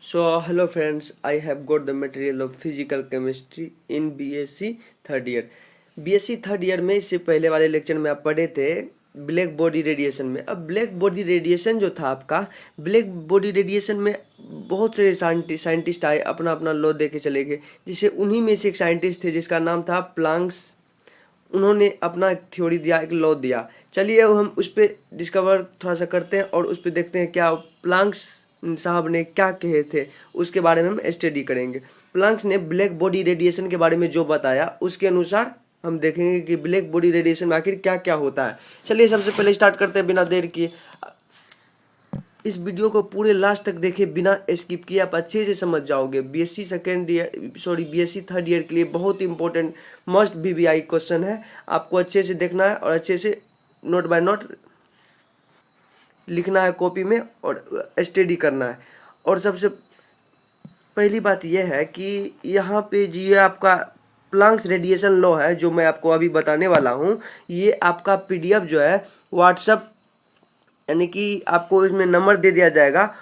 So, hello friends, I have got the material of physical chemistry in BSc third year. BSc third year में इससे पहले वाले lecture में आप पढ़े थे ब्लैक बॉडी रेडिएशन में। अब ब्लैक बॉडी रेडिएशन जो था आपका, ब्लैक बॉडी रेडिएशन में बहुत सारे साइंटिस्ट आए, अपना अपना लॉ दे के चले गए। जिसे उन्हीं में से एक साइंटिस्ट थे जिसका नाम था प्लांक्स। उन्होंने अपना थ्योरी दिया, एक लॉ दिया। चलिए अब हम उस पर डिस्कवर थोड़ा सा करते हैं और उस पर देखते हैं क्या प्लांक्स साहब ने क्या कहे थे, उसके बारे में हम स्टडी करेंगे। प्लांक्स ने ब्लैक बॉडी रेडिएशन के बारे में जो बताया उसके अनुसार हम देखेंगे कि ब्लैक बॉडी रेडिएशन में आखिर क्या क्या होता है। चलिए सबसे पहले स्टार्ट करते हैं बिना देर किए। इस वीडियो को पूरे लास्ट तक देखिए, बिना स्किप किए आप अच्छे से समझ जाओगे। BSc second year BSc third year के लिए बहुत इंपॉर्टेंट मस्ट VVI क्वेश्चन है। आपको अच्छे से देखना है और अच्छे से नोट बाय नोट लिखना है कॉपी में और स्टडी करना है। और सबसे पहली बात यह है कि यहाँ पे जी ये आपका प्लांक्स रेडिएशन लॉ है जो मैं आपको अभी बताने वाला हूँ। ये आपका PDF जो है व्हाट्सअप, यानी कि आपको इसमें नंबर दे दिया जाएगा।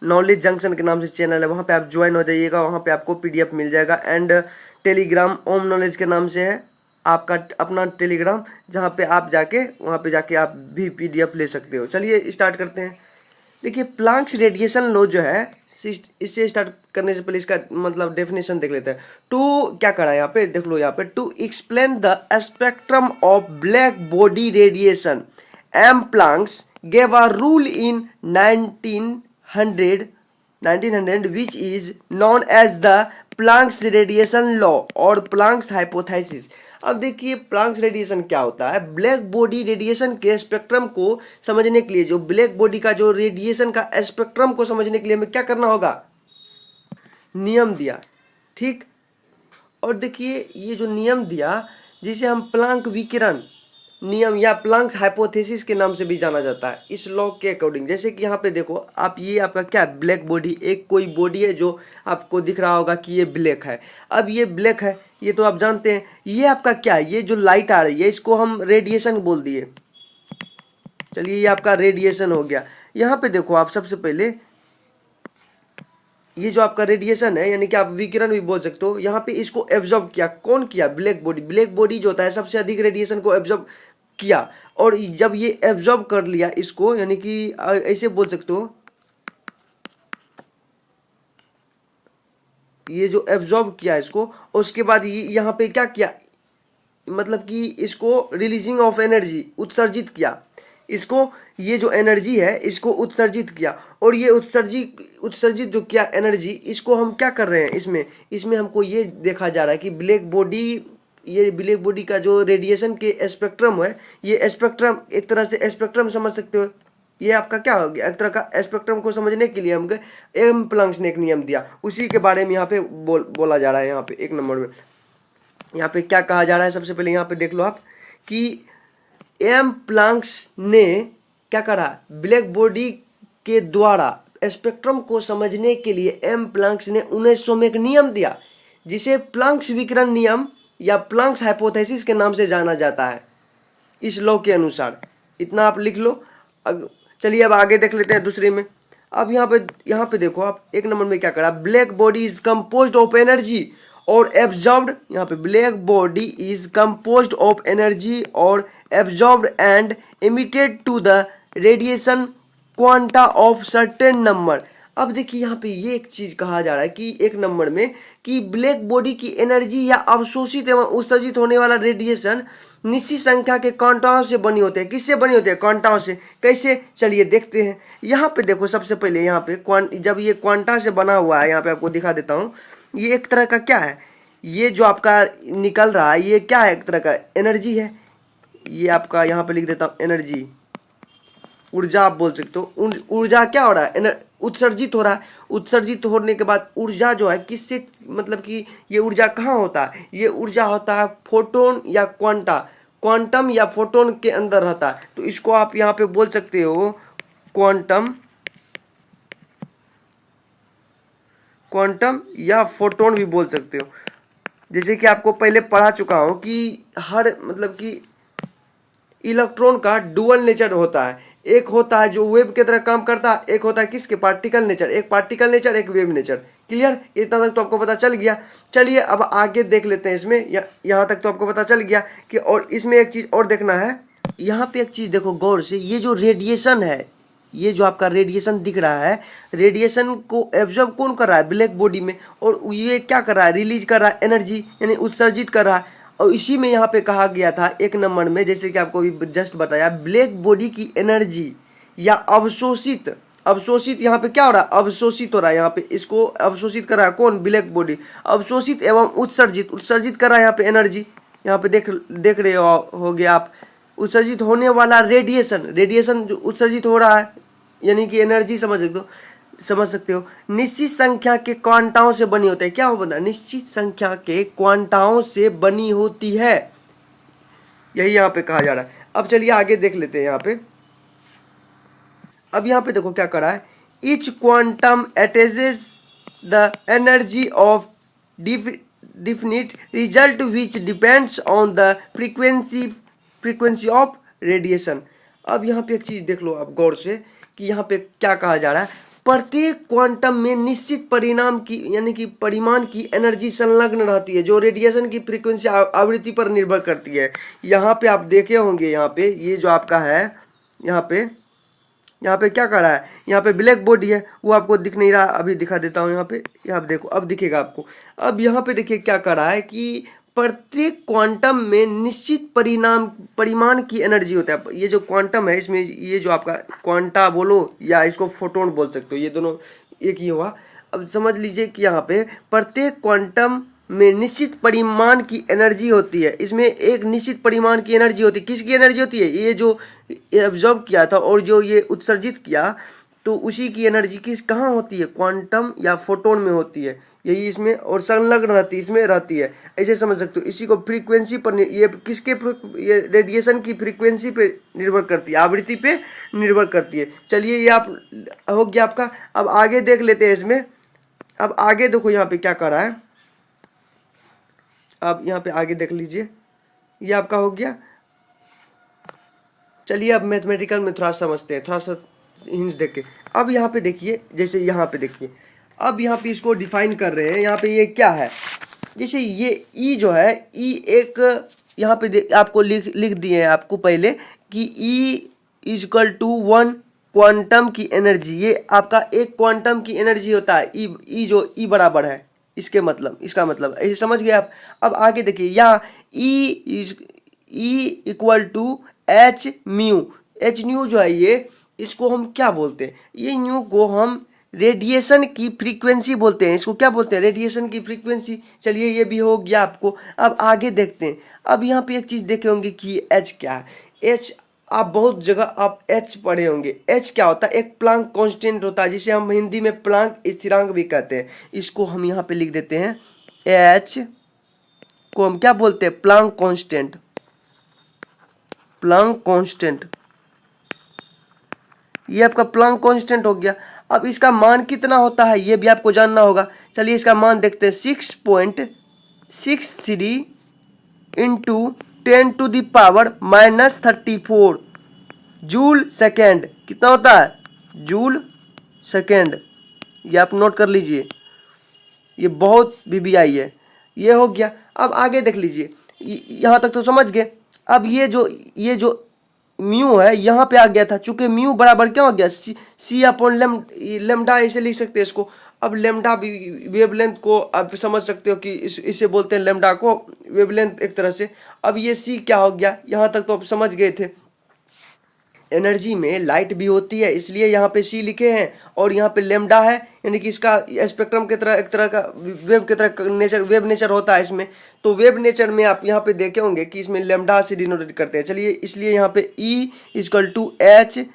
नॉलेज जंक्शन के नाम से चैनल है, वहाँ पे आप ज्वाइन हो जाइएगा, वहाँ पे आपको PDF मिल जाएगा। एंड टेलीग्राम ओम नॉलेज के नाम से है आपका अपना टेलीग्राम, जहाँ पे आप वहाँ पे जाके आप भी PDF ले सकते हो। चलिए स्टार्ट करते हैं। देखिए प्लांक्स रेडिएशन लॉ जो है, इससे स्टार्ट करने से पहले इसका मतलब डेफिनेशन देख लेते हैं। टू क्या करा है यहाँ पे, देख लो यहाँ पे, to explain the spectrum of black body radiation M Planck's gave a rule in 1900 which is known as the Planck's radiation law और Planck's hypothesis। अब देखिए प्लांक्स रेडिएशन क्या होता है। ब्लैक बॉडी रेडिएशन के स्पेक्ट्रम को समझने के लिए, जो ब्लैक बॉडी का जो रेडिएशन का स्पेक्ट्रम को समझने के लिए हमें क्या करना होगा, नियम दिया, ठीक। और देखिए ये जो नियम दिया जिसे हम प्लांक विकिरण नियम या प्लांक्स हाइपोथेसिस के नाम से भी जाना जाता है, इस लॉ के अकॉर्डिंग। जैसे कि यहाँ पे देखो आप, ये आपका क्या ब्लैक बॉडी, एक कोई बॉडी है जो आपको दिख रहा होगा कि ये ब्लैक है। अब ये ब्लैक है, ये तो आप जानते हैं। ये आपका क्या है, ये जो लाइट आ रही है इसको हम रेडिएशन बोल दिए। चलिए ये आपका रेडिएशन हो गया। यहाँ पे देखो आप, सबसे पहले ये जो आपका रेडिएशन है, यानी कि आप विकिरण भी बोल सकते हो, यहाँ पे इसको एब्जॉर्ब किया। कौन किया, ब्लैक बॉडी। ब्लैक बॉडी जो होता है सबसे अधिक रेडिएशन को एब्जॉर्ब किया। और जब ये एब्जॉर्ब कर लिया इसको, यानी कि ऐसे बोल सकते हो, ये जो एब्जॉर्ब किया इसको, उसके बाद ये यहाँ पे क्या किया, मतलब कि इसको रिलीजिंग ऑफ एनर्जी, उत्सर्जित किया इसको। ये जो एनर्जी है इसको उत्सर्जित किया। और ये उत्सर्जित जो किया एनर्जी, इसको हम क्या कर रहे हैं, इसमें हमको ये देखा जा रहा है कि ब्लैक बॉडी का जो रेडिएशन के स्पेक्ट्रम है, ये स्पेक्ट्रम एक तरह से स्पेक्ट्रम समझ सकते हो। ये आपका क्या हो गया, एक तरह का स्पेक्ट्रम को समझने के लिए हमको एम प्लांक्स ने एक नियम दिया, उसी के बारे में यहाँ पे बोला जा रहा है। यहाँ पे एक नंबर में यहाँ पे क्या कहा जा रहा है, सबसे पहले यहाँ पे देख लो आप कि एम प्लांक्स ने क्या करा, ब्लैक बॉडी के द्वारा स्पेक्ट्रम को समझने के लिए एम प्लांक्स ने 1900 में एक नियम दिया जिसे प्लांक्स विकिरण नियम या प्लांक्स हाइपोथेसिस के नाम से जाना जाता है, इस लॉ के अनुसार। इतना आप लिख लो। चलिए अब आगे देख लेते हैं दूसरे में। अब यहाँ पे देखो आप, एक नंबर में क्या करा, black body is composed of energy और एब्जॉर्ब्ड। यहाँ पे black body is composed of energy और absorbed and emitted to the radiation quanta of certain number। अब देखिए यहाँ पे ये एक चीज कहा जा रहा है कि एक नंबर में कि ब्लैक बॉडी की एनर्जी या अवशोषित एवं उत्सर्जित होने वाला रेडिएशन निश्चित संख्या के क्वांटाओं से बनी होते हैं। किससे बनी होते हैं, क्वांटाओं से। कैसे, चलिए देखते हैं। यहाँ पे देखो सबसे पहले यहाँ पे जब ये क्वांटा से बना हुआ है, यहाँ पे आपको दिखा देता हूँ, ये एक तरह का क्या है, ये जो आपका निकल रहा है ये क्या है, एक तरह का एनर्जी है। ये आपका यहाँ पे लिख देता हूँ एनर्जी, ऊर्जा आप बोल सकते हो। ऊर्जा क्या हो रहा है, उत्सर्जित हो रहा है। उत्सर्जित होने के बाद ऊर्जा जो है किससे, मतलब कि ये ऊर्जा कहाँ होता है, ये ऊर्जा होता है फोटोन या क्वांटम या फोटोन के अंदर रहता है। तो इसको आप यहाँ पे बोल सकते हो क्वांटम या फोटोन भी बोल सकते हो। जैसे कि आपको पहले पढ़ा चुका हूँ कि हर मतलब कि इलेक्ट्रॉन का डुअल नेचर होता है। एक होता है जो वेव की तरह काम करता है, एक होता है किसके, पार्टिकल नेचर, एक पार्टिकल नेचर एक वेव नेचर। क्लियर, इतना तक तो आपको पता चल गया। चलिए अब आगे देख लेते हैं इसमें, यहाँ तक तो आपको पता चल गया कि, और इसमें एक चीज़ और देखना है। यहाँ पे एक चीज़ देखो गौर से, ये जो रेडिएशन है, ये जो आपका रेडिएशन दिख रहा है, रेडिएशन को एब्जॉर्ब कौन कर रहा है, ब्लैक बॉडी में, और ये क्या कर रहा है, रिलीज कर रहा है एनर्जी, यानी उत्सर्जित कर रहा है। और इसी में यहाँ पे कहा गया था 1 नंबर में, जैसे कि आपको अभी जस्ट बताया, ब्लैक बॉडी की एनर्जी या अवशोषित, अवशोषित यहाँ पे क्या हो रहा है, अवशोषित हो रहा है, यहाँ पे इसको अवशोषित कर रहा है कौन, ब्लैक बॉडी, अवशोषित एवं उत्सर्जित, उत्सर्जित कर रहा है यहाँ पे एनर्जी, यहाँ पे देख रहे हो गए आप, उत्सर्जित होने वाला रेडिएशन, रेडिएशन जो उत्सर्जित हो रहा है यानी कि एनर्जी समझ सकते हो, निश्चित संख्या के क्वांटाओं से बनी होती है। क्या हो बता, निश्चित संख्या के क्वांटाओं से बनी होती है, यही यहाँ पे कहा जा रहा है। अब चलिए आगे देख लेते हैं यहाँ पे। अब यहाँ पे देखो क्या करा है, etch quantum attaches the energy of definite result which depends on the frequency of radiation. अब यहाँ पे एक चीज देख लो आप गौर से कि यहाँ पे क्या कहा जा रहा है, प्रत्येक क्वांटम में निश्चित परिणाम की यानी कि परिमाण की एनर्जी संलग्न रहती है, जो रेडिएशन की फ्रीक्वेंसी आवृत्ति पर निर्भर करती है। यहाँ पे आप देखे होंगे, यहाँ पे ये जो आपका है, यहाँ पे क्या कर रहा है, यहाँ पे ब्लैक बॉडी है, वो आपको दिख नहीं रहा, अभी दिखा देता हूँ यहाँ पे, यहाँ देखो अब दिखेगा आपको। अब यहाँ पे देखिए क्या कर रहा है कि प्रत्येक क्वांटम में निश्चित परिमाण की एनर्जी होता है। ये जो क्वांटम है, इसमें ये जो आपका क्वांटा बोलो या इसको फोटोन बोल सकते हो, ये दोनों एक ही हुआ। अब समझ लीजिए कि यहाँ पे प्रत्येक क्वांटम में निश्चित परिमाण की एनर्जी होती है, इसमें एक निश्चित परिमाण की एनर्जी होती है। किसकी एनर्जी होती है, ये जो एब्जॉर्ब किया था और जो ये उत्सर्जित किया, तो उसी की एनर्जी किस कहाँ होती है, क्वांटम या फोटोन में होती है, यही इसमें और संलग्न रहती है, इसमें रहती है, ऐसे समझ सकते हो। इसी को फ्रीक्वेंसी पर, ये किसके, ये रेडिएशन की फ्रीक्वेंसी पे निर्भर करती है, आवृत्ति पे निर्भर करती है। चलिए ये आप हो गया आपका। अब आगे देख लेते हैं इसमें। अब आगे देखो यहाँ पे क्या कर रहा है, अब यहाँ पे आगे देख लीजिए, ये आपका हो गया। चलिए अब मैथमेटिकल में थोड़ा समझते हैं, थोड़ा सा हिंट्स देख के। अब यहाँ पे देखिए, जैसे यहाँ पे देखिए, अब यहाँ पे इसको डिफाइन कर रहे हैं, यहाँ पे ये क्या है, जैसे ये ई जो है, ई एक यहाँ पे आपको लिख दिए हैं आपको पहले कि ई इजकल टू 1 क्वांटम की एनर्जी, ये आपका एक क्वांटम की एनर्जी होता है, ई जो ई बराबर है, इसका मतलब ऐसे समझ गए आप। अब आगे देखिए, यहाँ E equal to H mu, H nu जो है ये, इसको हम क्या बोलते हैं, ये न्यू को हम रेडिएशन की फ्रीक्वेंसी बोलते हैं। इसको क्या बोलते हैं, रेडिएशन की फ्रीक्वेंसी। चलिए ये भी हो गया आपको। अब आगे देखते हैं। अब यहाँ पे एक चीज़ देखे होंगे कि एच क्या है। एच आप बहुत जगह आप एच पढ़े होंगे। एच क्या होता है, एक प्लांक कांस्टेंट होता है, जिसे हम हिंदी में प्लांक स्थिरांक भी कहते हैं। इसको हम यहाँ पे लिख देते हैं, एच को हम क्या बोलते हैं, प्लांक कांस्टेंट, प्लांक कांस्टेंट। ये आपका प्लांक कांस्टेंट हो गया। अब इसका मान कितना होता है ये भी आपको जानना होगा। चलिए इसका मान देखते हैं, 6.63 इंटू 10⁻⁻34 जूल सेकेंड। कितना होता है, जूल सेकेंड। ये आप नोट कर लीजिए, ये बहुत वीवीआई है। ये हो गया। अब आगे देख लीजिए, यहाँ तक तो समझ गए। अब ये जो म्यू है यहाँ पे आ गया था, चूंकि म्यू बराबर क्या हो गया, सी अपॉन लेमडा, ऐसे लिख सकते हैं इसको। अब लेमडा वेवलेंथ को आप समझ सकते हो कि इसे बोलते हैं लेमडा को, वेवलेंथ एक तरह से। अब ये सी क्या हो गया, यहाँ तक तो आप समझ गए थे। एनर्जी में लाइट भी होती है, इसलिए यहाँ पे सी लिखे हैं, और यहाँ पे लेमडा है, यानी कि इसका स्पेक्ट्रम की तरह, एक तरह का वेव की तरह नेचर, वेव नेचर होता है इसमें। तो वेव नेचर में आप यहाँ पे देखे होंगे कि इसमें लेमडा से डिनोटेट करते हैं। चलिए इसलिए यहाँ पे ई इजकल टू एच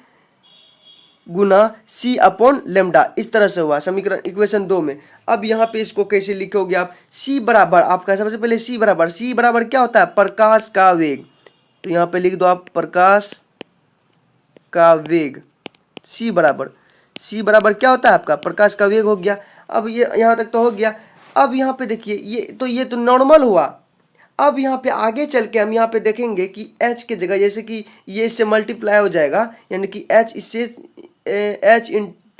गुना सी अपॉन लेमडा, इस तरह से हुआ समीकरण, इक्वेशन 2 में। अब यहाँ पे इसको कैसे लिखोगे आप, सी बराबर आपका, सबसे पहले सी बराबर क्या होता है, प्रकाश का वेग। तो यहाँ पे लिख दो आप प्रकाश का वेग, सी बराबर क्या होता है आपका, प्रकाश का वेग हो गया। अब ये यहाँ तक तो हो गया। अब यहाँ पे देखिए, ये तो नॉर्मल हुआ। अब यहाँ पे आगे चल के हम यहाँ पे देखेंगे कि H के जगह जैसे कि ये इससे मल्टीप्लाई हो जाएगा, यानी कि H इससे H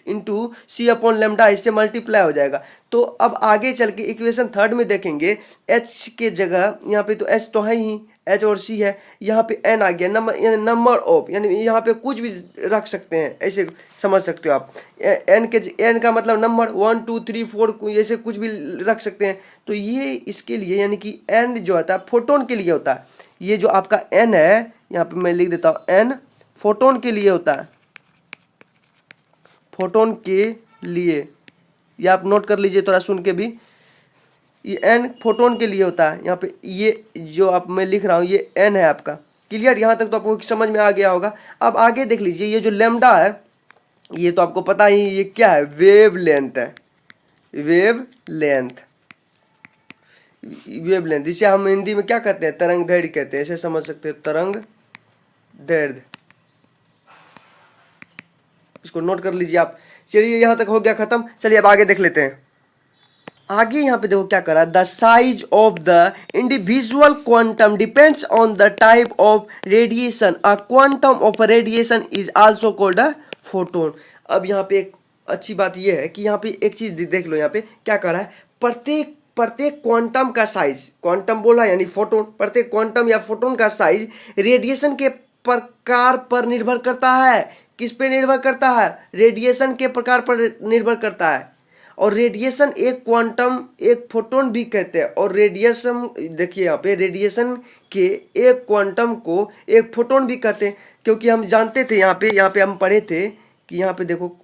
इंटू सी अपॉन लेमडा इससे मल्टीप्लाई हो जाएगा। तो अब आगे चल के इक्वेशन थर्ड में देखेंगे H के जगह यहाँ पे तो H तो है ही, H और C है, यहाँ पे N आ गया, नंबर ऑफ, यानी यहाँ पे कुछ भी रख सकते हैं, ऐसे समझ सकते हो आप। N का मतलब नंबर 1 2 3 4 ऐसे कुछ भी रख सकते हैं। तो ये इसके लिए यानी कि N जो होता है फोटोन के लिए होता है। ये जो आपका N है यहाँ पे मैं लिख देता हूँ, N फोटोन के लिए होता है, फोटोन के लिए। ये आप नोट कर लीजिए थोड़ा सुन के भी, ये N फोटोन के लिए होता है। यहाँ पे ये जो आप मैं लिख रहा हूँ ये N है आपका। क्लियर, यहाँ तक तो आपको समझ में आ गया होगा। अब आगे देख लीजिए, ये जो लेमडा है ये तो आपको पता ही, ये क्या है, वेव लेंथ है, वेव लेंथ, वेव लेंथ, जिसे हम हिंदी में क्या कहते हैं, तरंग दैर्घ्य कहते हैं, ऐसे समझ सकते हैं, तरंग दैर्घ्य। इसको नोट कर लीजिए आप। चलिए यहाँ तक हो गया खत्म। चलिए अब आगे देख लेते हैं। आगे यहाँ पे देखो क्या करा, the size of the individual quantum depends on the type of radiation, a quantum of radiation is also called a photon. अब यहाँ पे एक अच्छी बात यह है कि यहाँ पे एक चीज देख लो, यहाँ पे क्या करा है, प्रत्येक प्रत्येक क्वांटम का साइज, क्वांटम बोला यानी फोटोन, प्रत्येक क्वांटम या फोटोन का साइज रेडिएशन के प्रकार पर निर्भर करता है। किस पे निर्भर करता है, रेडिएशन के प्रकार पर निर्भर करता है। और रेडिएशन एक क्वांटम एक फोटोन भी कहते हैं। और रेडिएशन देखिए यहाँ पे, रेडिएशन के एक क्वांटम को एक फोटोन भी कहते हैं, क्योंकि हम जानते थे यहाँ पे हम पढ़े थे कि यहाँ पे देखो,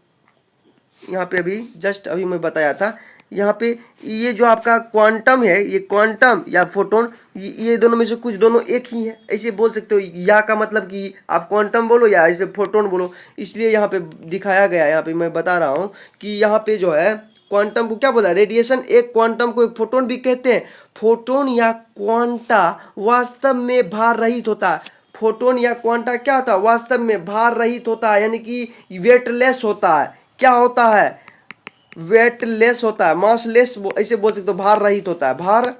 यहाँ पे अभी जस्ट अभी मैं बताया था, यहाँ पे ये जो आपका क्वांटम है, ये क्वांटम या फोटोन, ये दोनों में से कुछ दोनों एक ही है, ऐसे बोल सकते हो। या का मतलब कि आप क्वांटम बोलो या ऐसे फोटोन बोलो, इसलिए यहाँ पे दिखाया गया है। यहाँ पे मैं बता रहा हूँ कि यहाँ पे जो है क्वांटम को क्या बोला, रेडिएशन एक क्वांटम को एक फोटोन भी कहते हैं। फोटोन या क्वांटा वास्तव में भार रहित होता है। फोटोन या क्वांटा क्या होता है, वास्तव में भार रहित होता है, यानी कि वेटलेस होता है। क्या होता है, वेटलेस होता है, मासलेस ऐसे बोल सकते हो, भार रहित होता है, भार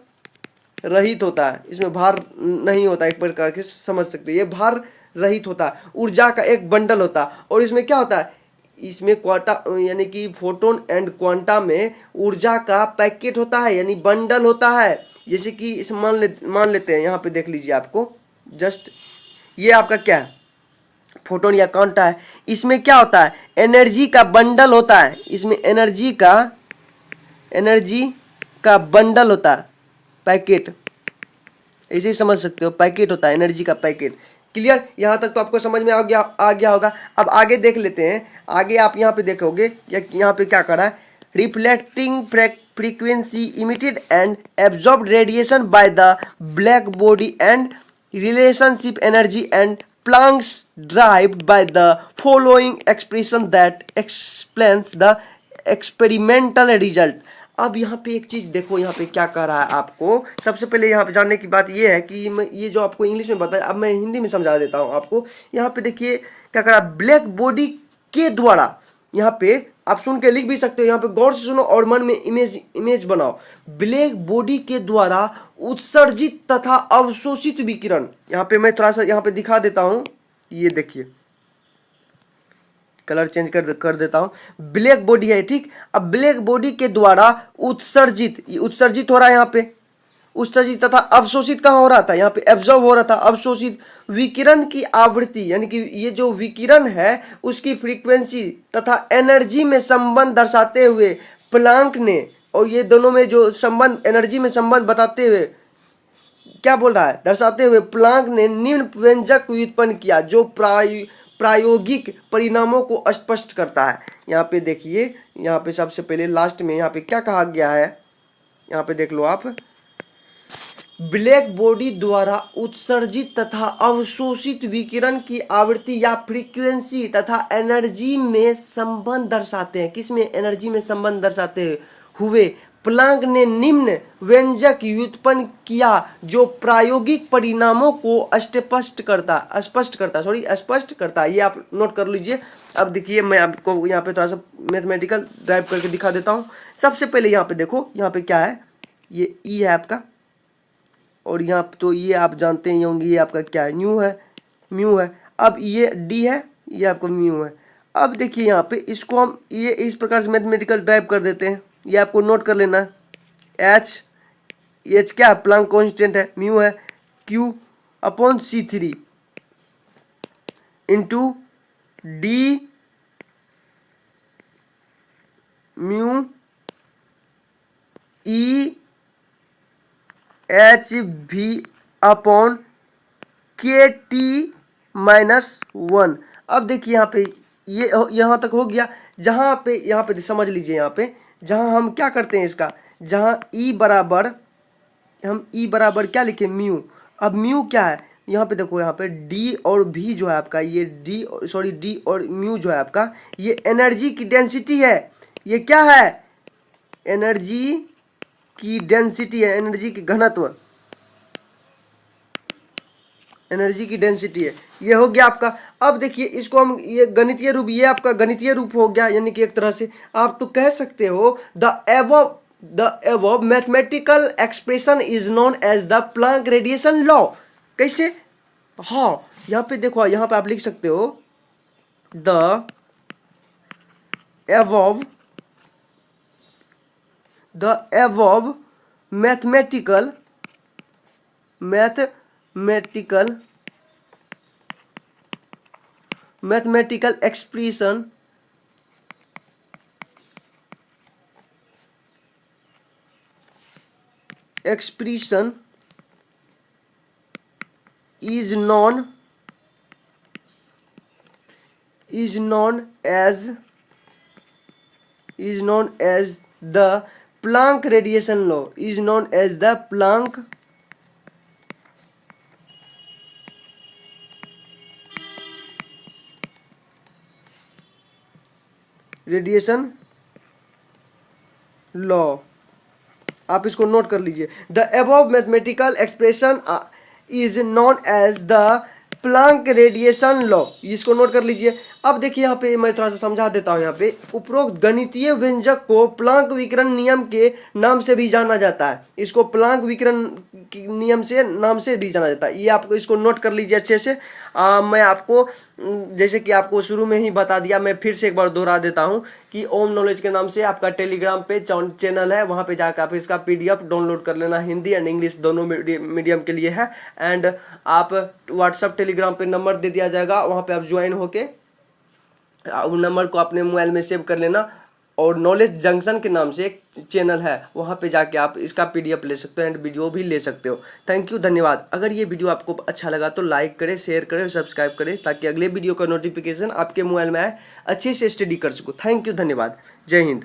रहित होता है, इसमें भार नहीं होता, एक प्रकार के समझ सकते हो, ये भार रहित होता है। ऊर्जा का एक बंडल होता है। और इसमें क्या होता है, इसमें क्वांटा यानी कि फोटोन एंड क्वांटा में ऊर्जा का पैकेट होता है, यानी बंडल होता है। जैसे कि इस मान लेते हैं, यहाँ पे देख लीजिए आपको, जस्ट ये आपका क्या है, फोटोन या क्वांटा है। इसमें क्या होता है, एनर्जी का बंडल होता है, इसमें एनर्जी का बंडल होता है, पैकेट, ऐसे ही समझ सकते हो, पैकेट होता है, एनर्जी का पैकेट। क्लियर, यहाँ तक तो आपको समझ में आ गया होगा। अब आगे देख लेते हैं। आगे आप यहाँ पे देखोगे, यहाँ पे क्या करा है, reflecting frequency emitted and absorbed radiation by the black body and relationship energy and Planck's derived by the following expression that explains the experimental result। अब यहाँ पे एक चीज देखो, यहाँ पे क्या कर रहा है आपको। सबसे पहले यहाँ पे जानने की बात ये है कि मैं ये जो आपको इंग्लिश में बताया, अब मैं हिंदी में समझा देता हूँ आपको। यहाँ पे देखिए क्या कर रहा है, ब्लैक बॉडी के द्वारा, यहाँ पे आप सुन के लिख भी सकते हो, यहाँ पे गौर से सुनो और मन में इमेज बनाओ। ब्लैक बॉडी के द्वारा उत्सर्जित तथा अवशोषित विकिरण, यहाँ पे मैं थोड़ा सा यहाँ पे दिखा देता हूँ, ये देखिए, कलर चेंज कर देता हूँ। ब्लैक बॉडी है, ठीक। अब ब्लैक बॉडी के द्वारा उत्सर्जित हो रहा है, यहाँ पे उत्सर्जित तथा अवशोषित कहाँ हो रहा था, यहाँ पे एब्जॉर्ब हो रहा था, अवशोषित विकिरण की आवृत्ति, यानी कि ये जो विकिरण है उसकी फ्रीक्वेंसी तथा एनर्जी में संबंध दर्शाते हुए प्लांक ने, और ये दोनों में जो संबंध, एनर्जी में संबंध बताते हुए क्या बोल रहा है, दर्शाते हुए प्लांक ने निम्न व्यंजक व्युत्पन्न किया, जो प्रायोगिक परिणामों को स्पष्ट करता है। यहाँ पे देखिए, यहाँ पे सबसे पहले लास्ट में यहाँ पे क्या कहा गया है, यहाँ पे देख लो आप, ब्लैक बॉडी द्वारा उत्सर्जित तथा अवशोषित विकिरण की आवृत्ति या फ्रीक्वेंसी तथा एनर्जी में संबंध दर्शाते हैं। किसमें, एनर्जी में संबंध दर्शाते हुए प्लांक ने निम्न व्यंजक व्युत्पन्न किया, जो प्रायोगिक परिणामों को स्पष्ट करता। ये आप नोट कर लीजिए। अब देखिए मैं आपको यहाँ पे थोड़ा सा मैथमेटिकल ड्राइव करके दिखा देता हूँ। सबसे पहले यहाँ पे देखो, यहाँ पे क्या है, ये ई है आपका, और यहाँ पे तो ये आप जानते ही होंगे, ये आपका क्या है, म्यू है। अब ये डी है, ये आपका म्यू है। अब देखिए यहाँ पे इसको हम ये इस प्रकार से मैथमेटिकल ड्राइव कर देते हैं, ये आपको नोट कर लेना है। एच क्या है, प्लांक कांस्टेंट है, म्यू है, Q upon C3 into D mu E H भी अपॉन KT-1। अब देखिए यहाँ पे ये यहाँ तक हो गया। जहाँ पे यहाँ पे समझ लीजिए, यहाँ पे जहाँ हम क्या करते हैं इसका, जहाँ ई बराबर हम ई बराबर क्या लिखे, म्यू। अब म्यू क्या है, यहाँ पे देखो, यहाँ पे डी और भी जो है आपका, ये डी और म्यू जो है आपका, ये एनर्जी की डेंसिटी है। ये क्या है, एनर्जी की डेंसिटी है, एनर्जी की घनत्व, एनर्जी की डेंसिटी है। ये हो गया आपका। अब देखिए इसको हम ये गणितीय रूप, ये आपका गणितीय रूप हो गया, यानी कि एक तरह से आप तो कह सकते हो the above mathematical expression is known as the Planck radiation law. कैसे, हाँ यहाँ पे देखो, यहाँ पे आप लिख सकते हो the above mathematical expression is known as the Planck radiation law, is known as the Planck radiation law. आप इसको नोट कर लीजिए, the above mathematical expression is known as the Planck radiation law, इसको नोट कर लीजिए। अब देखिए यहाँ पे मैं थोड़ा सा समझा देता हूँ। यहाँ पे उपरोक्त गणितीय व्यंजक को प्लांक विकिरण नियम के नाम से भी जाना जाता है, इसको प्लांक विकिरण नियम से नाम से भी जाना जाता है। ये आपको इसको नोट कर लीजिए अच्छे से। मैं आपको जैसे कि आपको शुरू में ही बता दिया, मैं फिर से एक बार दोहरा देता हूँ कि ओम नॉलेज के नाम से आपका टेलीग्राम पे चैनल है, वहाँ पे जाकर आप इसका PDF डाउनलोड कर लेना, हिंदी एंड इंग्लिश दोनों मीडियम के लिए है। एंड आप व्हाट्सअप टेलीग्राम पे नंबर दे दिया जाएगा, वहाँ पे आप ज्वाइन होके उस नंबर को अपने मोबाइल में सेव कर लेना। और नॉलेज जंक्शन के नाम से एक चैनल है, वहाँ पे जाके आप इसका PDF ले सकते हो एंड वीडियो भी ले सकते हो। थैंक यू, धन्यवाद। अगर ये वीडियो आपको अच्छा लगा तो लाइक करें, शेयर करें और सब्सक्राइब करें, ताकि अगले वीडियो का नोटिफिकेशन आपके मोबाइल में आए, अच्छे से स्टडी कर सको। थैंक यू, धन्यवाद, जय हिंद।